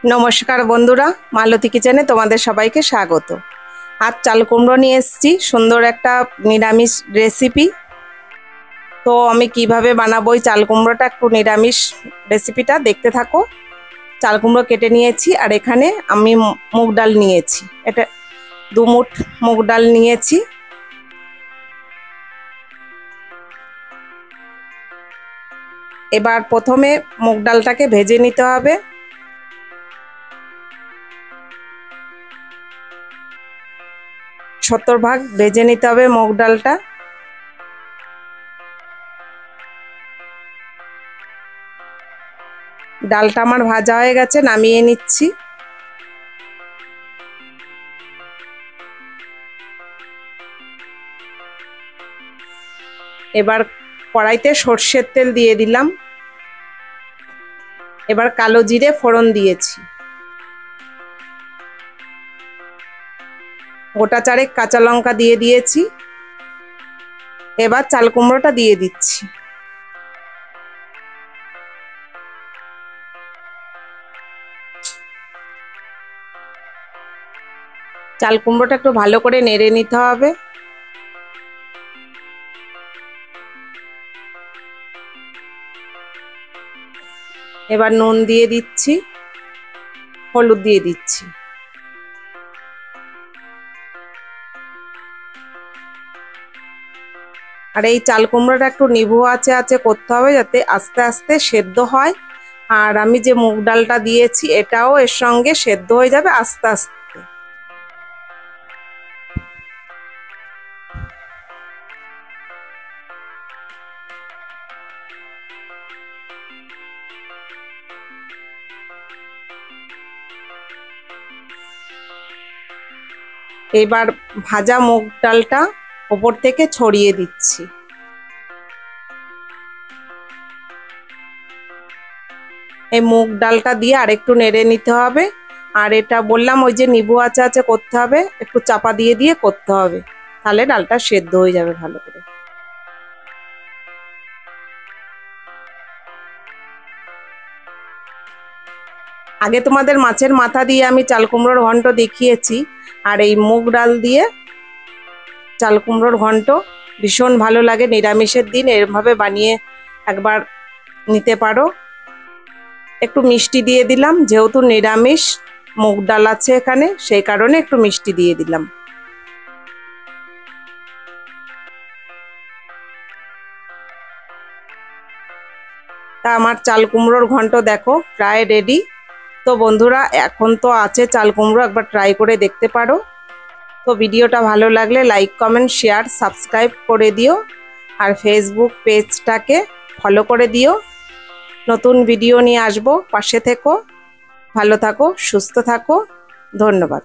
नमस्कार बंधुरा मालती किचेने तुम्हारे सबाइके स्वागत। आज चाल कुमड़ो निये एसेछि सुंदर एकटा निरामिष रेसिपि। तो आमी किभाबे बानाबो এই চাল কুমড়োটা একটু নিরামিষ রেসিপিটা দেখতে থাকো। চাল কুমড়ো কেটে নিয়েছি আর এখানে আমি মুগ ডাল নিয়েছি, এটা 2 মুঠ মুগ ডাল নিয়েছি। এবার প্রথমে মুগ ডালটাকে ভেজে নিতে হবে। शतभाग भेजे निते हबे मुग डालटा। डालटा आमार भाजा हये गेछे, नामिये निচ্ছি। एबार कड़ाईते सर्षेर तेल दिये दिलाम। एबार कालो जिरे फोड़न दिएছি। गोटा 4 काँचा लंका दिए दिएছি। एबार चाल कुमड़ोटा दिए दिচ্ছি। चाल कुमड़ोटा एकटु भालो करे नेड़े निते हबे। एबार नुन दिए दिচ্ছি, हलुद दिए दिচ্ছি। और ये चाल कुमड़ोटा एकटु निभु आँचे आँचे करते हबे जाते आस्ते आस्ते सेদ্ধ हय। और आमी जे मुग डालटा दिएছি एटाओ एर संगे सेদ্ধ हये जाबे आस्ते आस्ते। एबार भाजा मुग डालटा ऊपर থেকে ছড়িয়ে দিচ্ছি। এই মুগ ডালটা দিয়ে আরেকটু নেড়ে নিতে হবে। আর এটা বললাম ওই যে নিবু আঁচে আঁচে করতে হবে, একটু চাপা দিয়ে দিয়ে করতে হবে, তাহলে ডালটা সেদ্ধ হয়ে যাবে ভালো করে। আগে তোমাদের মাছের মাথা দিয়ে আমি চাল কুমড়োর ঘন্ট দেখিয়েছি, আর এই মুগ ডাল দিয়ে চাল কুমড়োর ঘন্ট ভীষণ ভালো লাগে। নিরামিষের দিন এভাবে বানিয়ে একবার নিতে পারো। একটু মিষ্টি দিয়ে দিলাম, যেহেতু নিরামিষ মুগ ডাল আছে এখানে, সেই কারণে একটু মিষ্টি দিয়ে দিলাম। তা আমার চাল কুমড়োর ঘন্ট দেখো প্রায় রেডি। তো বন্ধুরা এখন তো আছে চাল কুমড়ো, একবার ট্রাই করে দেখতে পারো। তো ভিডিওটা ভালো লাগলে লাইক কমেন্ট শেয়ার সাবস্ক্রাইব করে দিও, আর ফেসবুক পেজটাকে ফলো করে দিও। নতুন ভিডিও নিয়ে আসবো, পাশে থেকো। ভালো থাকো, সুস্থ থাকো। ধন্যবাদ।